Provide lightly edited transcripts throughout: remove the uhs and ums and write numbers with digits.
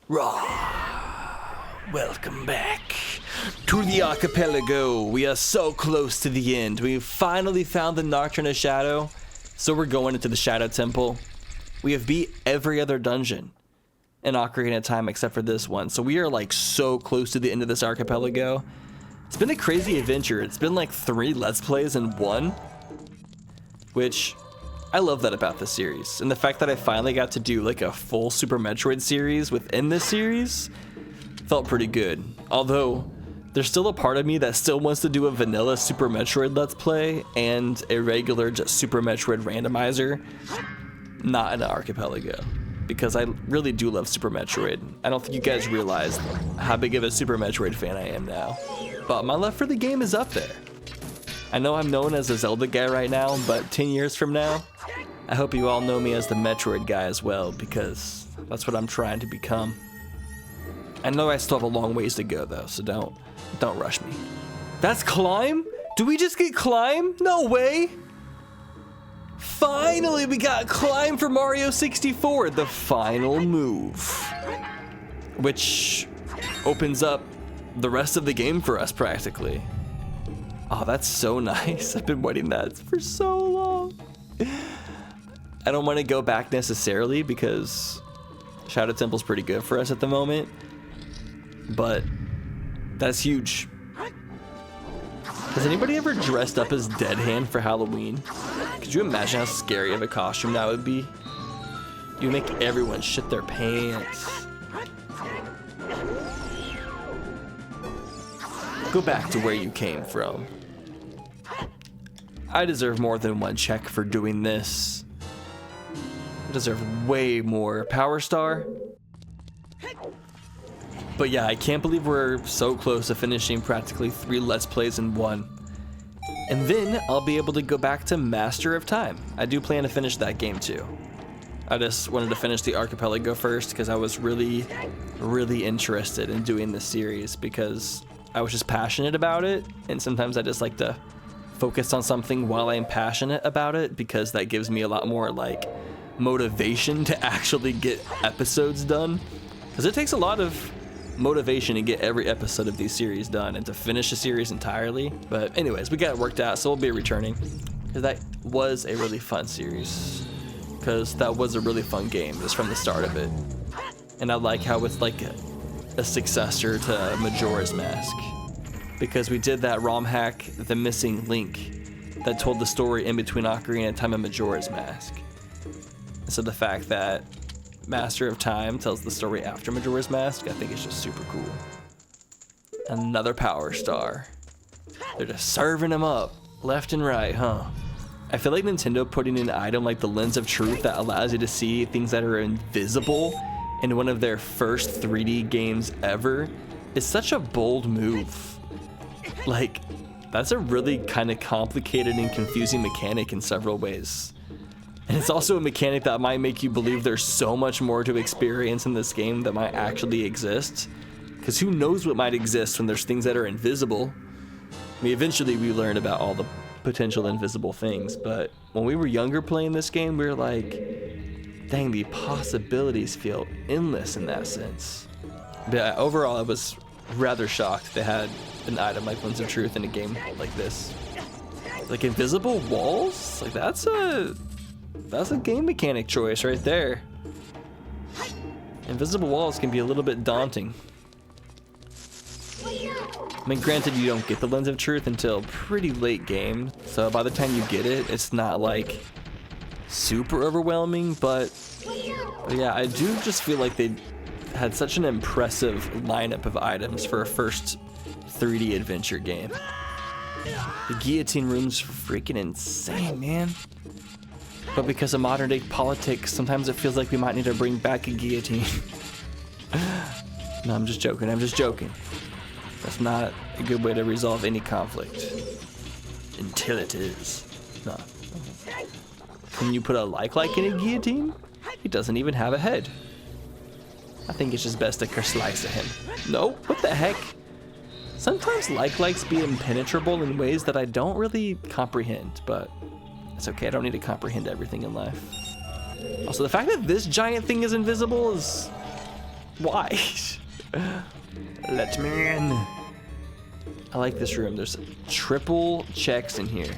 Welcome back to the Archipelago. We are so close to the end. We've finally found the Nocturne of Shadow, so we're going into the Shadow Temple. We have beat every other dungeon in Ocarina of Time except for this one, so we are like so close to the end of this Archipelago. It's been a crazy adventure. It's been like 3 Let's Plays in one, which I love that about this series. And the fact that I finally got to do like a full Super Metroid series within this series felt pretty good. Although there's still a part of me that still wants to do a vanilla Super Metroid Let's Play and a regular just Super Metroid Randomizer, not an Archipelago, because I really do love Super Metroid. I don't think you guys realize how big of a Super Metroid fan I am now, but my love for the game is up there. I know I'm known as a Zelda guy right now, but 10 years from now, I hope you all know me as the Metroid guy as well, because that's what I'm trying to become. I know I still have a long ways to go though, so don't rush me. That's climb? Do we just get climb? No way! Finally, we got climb for Mario 64, the final move, which opens up the rest of the game for us practically. Oh, that's so nice. I've been waiting that for so long. I don't want to go back necessarily because Shadow Temple's pretty good for us at the moment, but that's huge. Has anybody ever dressed up as Dead Hand for Halloween? Could you imagine how scary of a costume that would be? You make everyone shit their pants. Go back to where you came from. I deserve more than one check for doing this. I deserve way more. Power Star? But yeah, I can't believe we're so close to finishing practically 3 Let's Plays in one. And then I'll be able to go back to Master of Time. I do plan to finish that game too. I just wanted to finish the Archipelago first because I was really interested in doing this series because I was just passionate about it, and sometimes I just like to focus on something while I'm passionate about it because that gives me a lot more like motivation to actually get episodes done, because it takes a lot of motivation to get every episode of these series done and to finish a series entirely. But anyways, we got it worked out, so we'll be returning because that was a really fun series, because that was a really fun game just from the start of it. And I like how it's like a successor to Majora's Mask, because we did that ROM hack, The Missing Link, that told the story in between Ocarina of Time and Majora's Mask. So the fact that Master of Time tells the story after Majora's Mask, I think it's just super cool. Another Power Star. They're just serving them up left and right, huh? I feel like Nintendo putting an item like the Lens of Truth that allows you to see things that are invisible in one of their first 3D games ever is such a bold move. Like, that's a really kind of complicated and confusing mechanic in several ways. And it's also a mechanic that might make you believe there's so much more to experience in this game that might actually exist. Because who knows what might exist when there's things that are invisible. I mean, eventually we learn about all the potential invisible things, but when we were younger playing this game, we were like, dang, the possibilities feel endless in that sense. But overall, I was rather shocked they had an item like Lens of Truth in a game like this. Like invisible walls? Like that's a game mechanic choice right there. Invisible walls can be a little bit daunting. I mean, granted, you don't get the Lens of Truth until pretty late game, so by the time you get it, it's not like super overwhelming, but yeah, I do just feel like they had such an impressive lineup of items for a first 3D adventure game. The guillotine room's freaking insane, man. But because of modern day politics, sometimes it feels like we might need to bring back a guillotine. No, I'm just joking. That's not a good way to resolve any conflict. Until it is. No. Can you put a like in a guillotine? He doesn't even have a head. I think it's just best to slice at him. No, what the heck? Sometimes likes be impenetrable in ways that I don't really comprehend, but it's okay, I don't need to comprehend everything in life. Also, the fact that this giant thing is invisible is Why? Let me in. I like this room. There's triple checks in here.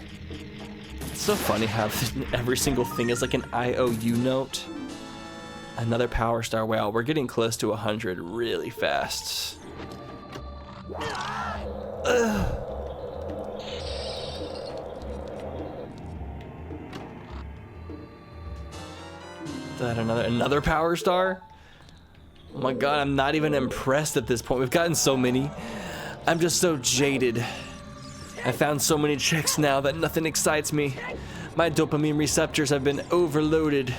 It's so funny how every single thing is like an IOU note. Another power star. Wow, we're getting close to 100 really fast. Ugh. That another power star? Oh my god, I'm not even impressed at this point. We've gotten so many. I'm just so jaded. I found so many checks now that nothing excites me. My dopamine receptors have been overloaded.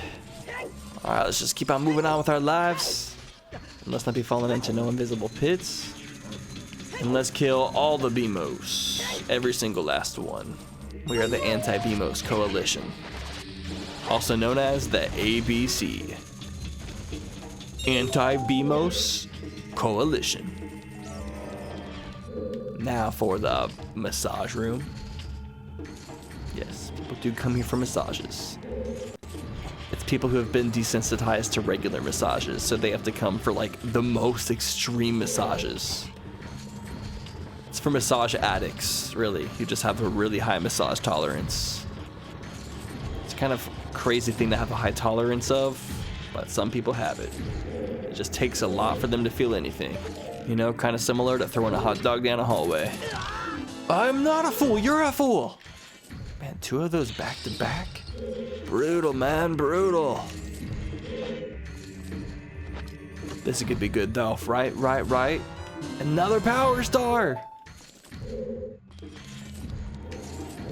Alright, let's just keep on moving on with our lives. And let's not be falling into no invisible pits. And let's kill all the BMOs. Every single last one. We are the Anti-BMOs Coalition. Also known as the ABC. Anti-BMOs Coalition. Now for the massage room. Yes, people do come here for massages. It's people who have been desensitized to regular massages, so they have to come for like the most extreme massages. It's for massage addicts, really. You just have a really high massage tolerance. It's kind of crazy thing to have a high tolerance of, but some people have it. It just takes a lot for them to feel anything. You know, kind of similar to throwing a hot dog down a hallway. I'm not a fool, you're a fool! Man, 2 of those back to back? Brutal, man, brutal. This could be good though, right? Another power star!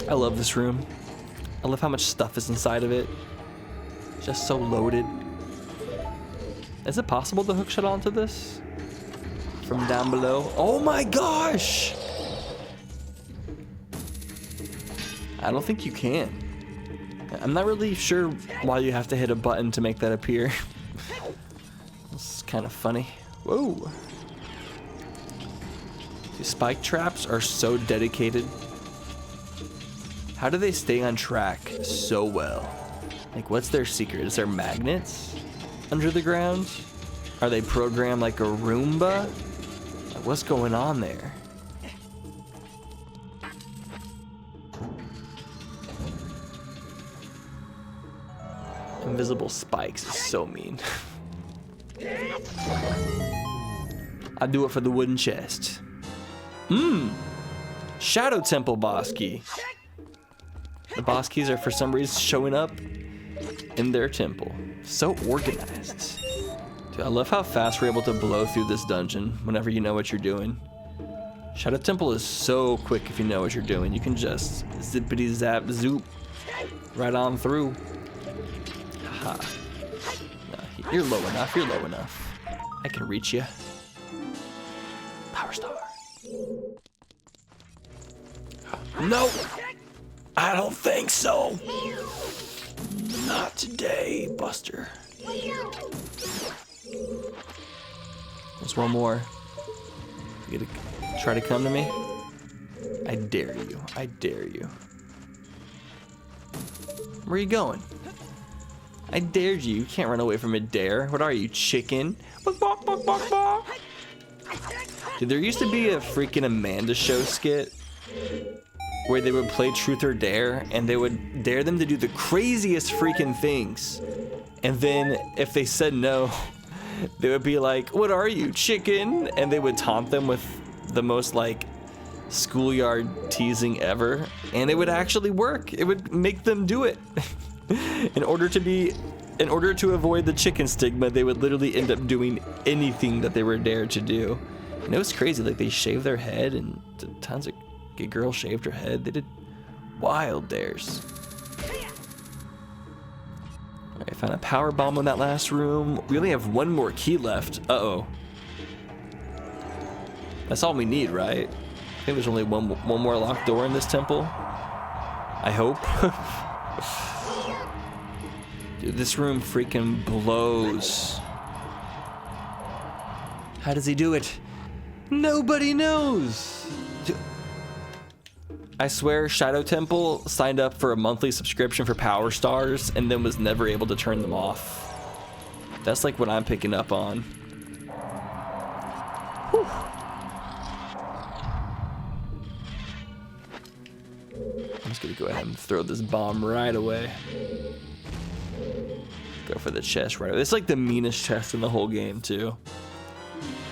I love this room. I love how much stuff is inside of it. Just so loaded. Is it possible to hook shit onto this? From down below? Oh my gosh! I don't think you can. I'm not really sure why you have to hit a button to make that appear. This is kind of funny. Whoa. These spike traps are so dedicated. How do they stay on track so well? Like, what's their secret? Is there magnets under the ground? Are they programmed like a Roomba? Like, what's going on there? Invisible spikes is so mean. I'll do it for the wooden chest. Shadow Temple boss key. The boss keys are for some reason showing up in their temple. So organized. Dude, I love how fast we're able to blow through this dungeon whenever you know what you're doing. Shadow Temple is so quick if you know what you're doing. You can just zippity zap zoop right on through. Haha. No, you're low enough, you're low enough. I can reach you. Power star. No! I don't think so. Not today, Buster. There's one more. You gonna try to come to me? I dare you. I dare you. Where are you going? I dared you. You can't run away from a dare. What are you, chicken? Bark, bark, bark, bark, bark. Dude, there used to be a freaking Amanda Show skit where they would play Truth or Dare, and they would dare them to do the craziest freaking things. And then if they said no, they would be like, what are you, chicken? And they would taunt them with the most like schoolyard teasing ever. And it would actually work. It would make them do it. In order to avoid the chicken stigma, they would literally end up doing anything that they were dared to do. And it was crazy. Like, they shaved their head, and tons of gay girls shaved her head. They did wild dares. Alright, found a power bomb in that last room. We only have one more key left. Uh-oh. That's all we need, right? I think there's only one more locked door in this temple. I hope. Dude, this room freaking blows. How does he do it? Nobody knows. Dude, I swear Shadow Temple signed up for a monthly subscription for Power Stars and then was never able to turn them off. That's like what I'm picking up on. I'm just gonna go ahead and throw this bomb right away. Go for the chest right away. It's like the meanest chest in the whole game too.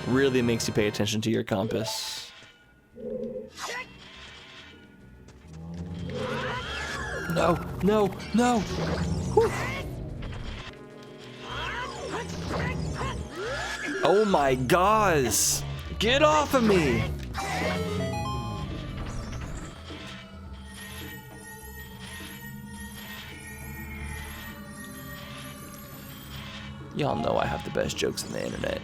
Really makes you pay attention to your compass. No, no, no! Whew. Oh my gosh! Get off of me! Y'all know I have the best jokes on the internet.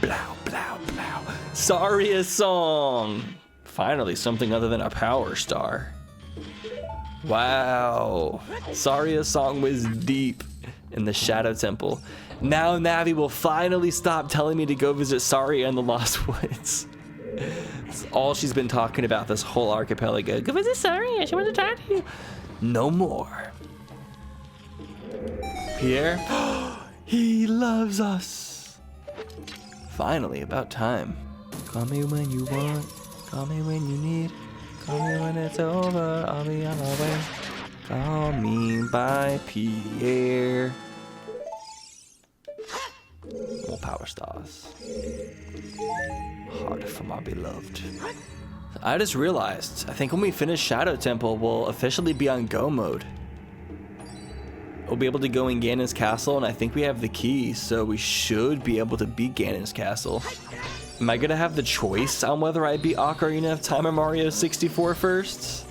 Blow, blow, blow. Saria song! Finally, something other than a power star. Wow. Saria's song was deep in the Shadow Temple. Now Navi will finally stop telling me to go visit Saria in the Lost Woods. That's all she's been talking about this whole archipelago. Go visit Saria, she wants to talk to you. No more. Pierre? He loves us. Finally, about time. Call me when you want. Call me when you need. Call me when it's over. I'll be on my way. Call me by Pierre. More power stars. Heart for my beloved. I just realized, I think when we finish Shadow Temple, we'll officially be on go mode. We'll be able to go in Ganon's castle, and I think we have the key, so we should be able to beat Ganon's castle. Am I gonna have the choice on whether I beat Ocarina of Time or Mario 64 first?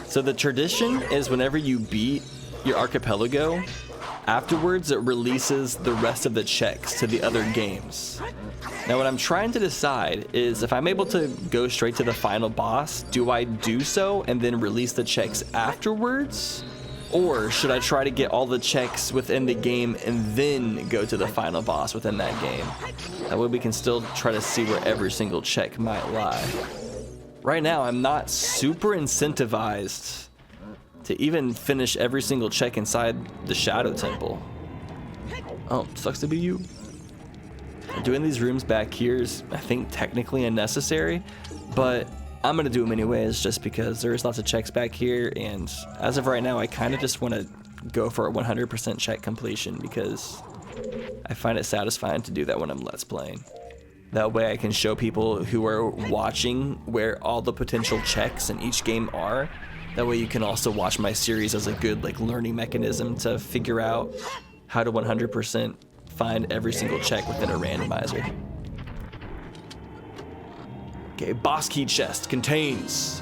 So the tradition is whenever you beat your archipelago, afterwards it releases the rest of the checks to the other games. Now what I'm trying to decide is if I'm able to go straight to the final boss, do I do so and then release the checks afterwards? Or should I try to get all the checks within the game and then go to the final boss within that game? That way we can still try to see where every single check might lie. Right now, I'm not super incentivized to even finish every single check inside the Shadow Temple. Oh, sucks to be you. Doing these rooms back here is, I think, technically unnecessary, but I'm gonna do them anyways just because there's lots of checks back here, and as of right now I kind of just want to go for a 100% check completion because I find it satisfying to do that when I'm Let's Playing. That way I can show people who are watching where all the potential checks in each game are. That way you can also watch my series as a good learning mechanism to figure out how to 100% find every single check within a randomizer. Okay, boss key chest contains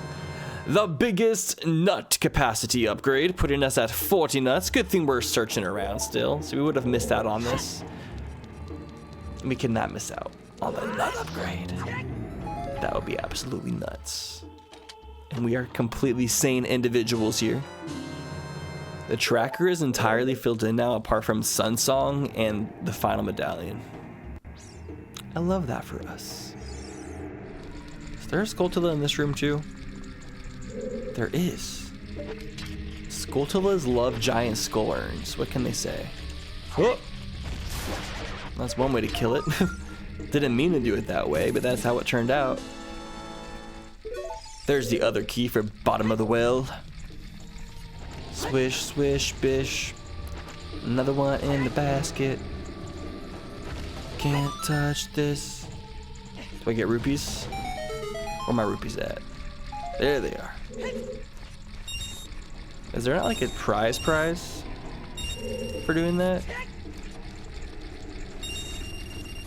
the biggest nut capacity upgrade, putting us at 40 nuts. Good thing we're searching around still, so we would have missed out on this. We cannot miss out on the nut upgrade. That would be absolutely nuts. And we are completely sane individuals here. The tracker is entirely filled in now apart from Sun Song and the final medallion. I love that for us. Is there a Skulltula in this room too? There is. Skulltulas love giant skull urns. What can they say? Oh! That's one way to kill it. Didn't mean to do it that way, but that's how it turned out. There's the other key for bottom of the well. Swish, swish, bish. Another one in the basket. Can't touch this. Do I get rupees? Where are my rupees at? There they are. Is there not like a prize for doing that?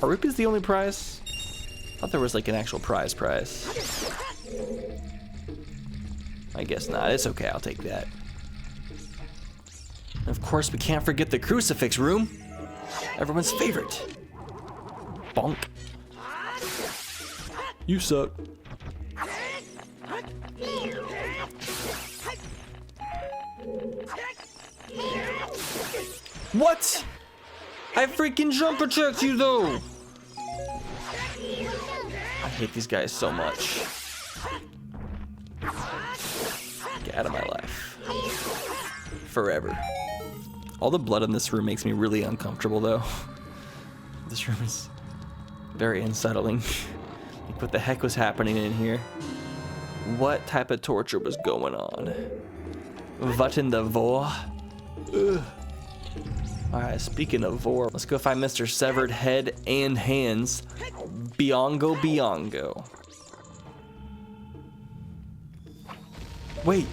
Are rupees the only prize? I thought there was like an actual prize. I guess not. It's okay, I'll take that. And of course, we can't forget the crucifix room. Everyone's favorite. Bonk. You suck. What? I freaking jumper checked you though. I hate these guys so much. Get out of my life. Forever. All the blood in this room makes me really uncomfortable though. This room is very unsettling. Like, what the heck was happening in here? What type of torture was going on? What in the vor? Alright, speaking of vor, let's go find Mr. Severed Head and Hands. Biongo Biongo. Wait.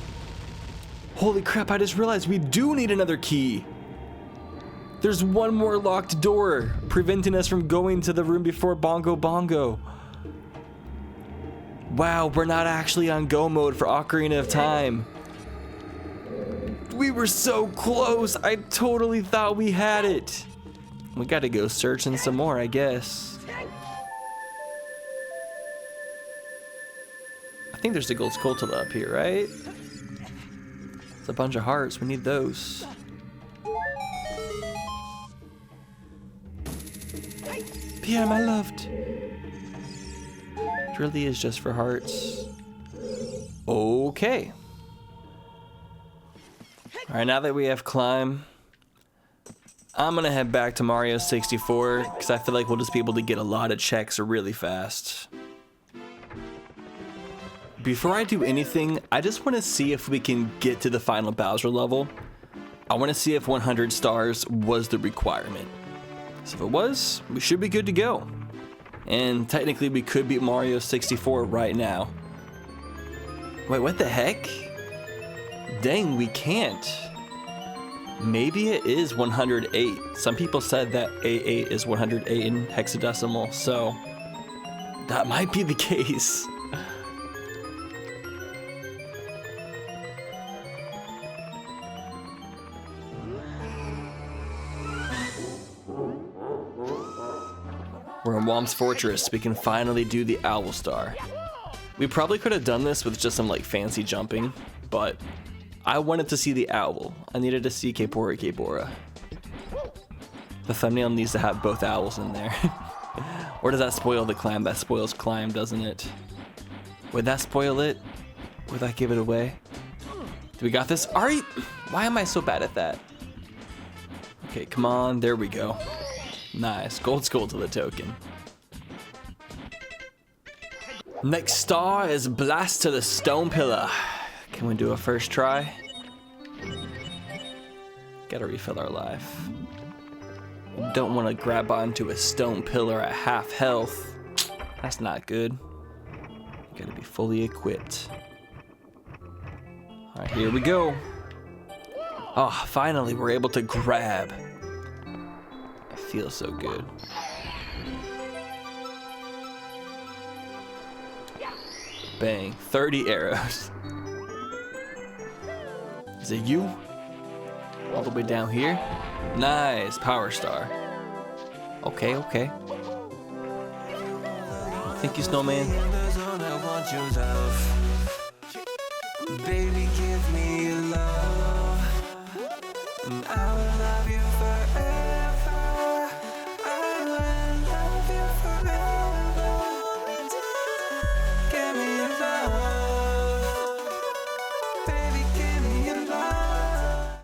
Holy crap, I just realized we do need another key. There's one more locked door preventing us from going to the room before Bongo Bongo. Wow, we're not actually on go mode for Ocarina of Time. We were so close. I totally thought we had it. We gotta go searching some more, I guess. I think there's a gold skulltula up here, right? It's a bunch of hearts. We need those. Pierre, my loved. It really is just for hearts. Okay. Alright, now that we have climb, I'm gonna head back to Mario 64 because I feel like we'll just be able to get a lot of checks really fast. Before I do anything, I just want to see if we can get to the final Bowser level. I want to see if 100 stars was the requirement. So if it was, we should be good to go. And technically we could beat Mario 64 right now. Wait, what the heck? Dang, we can't. Maybe it is 108. Some people said that A8 is 108 in hexadecimal, so that might be the case. We're in Whomp's Fortress. We can finally do the Owl Star. We probably could have done this with just some like fancy jumping, but I wanted to see the owl. I needed to see Kepora Kepora. The thumbnail needs to have both owls in there. Or does that spoil the climb? That spoils climb, doesn't it? Would that spoil it? Would that give it away? Do we got this? Alright! Why am I so bad at that? Okay, come on. There we go. Nice. Gold skull to the token. Next star is Blast to the Stone Pillar. Can we do a first try? Gotta refill our life. Don't want to grab onto a stone pillar at half health. That's not good. Gotta be fully equipped. Alright, here we go. Oh, finally we're able to grab. It feels so good. Bang, 30 arrows. Is it you? All the way down here? Nice, power star. Okay, okay. Thank you, snowman. Baby, give me your love. I will love you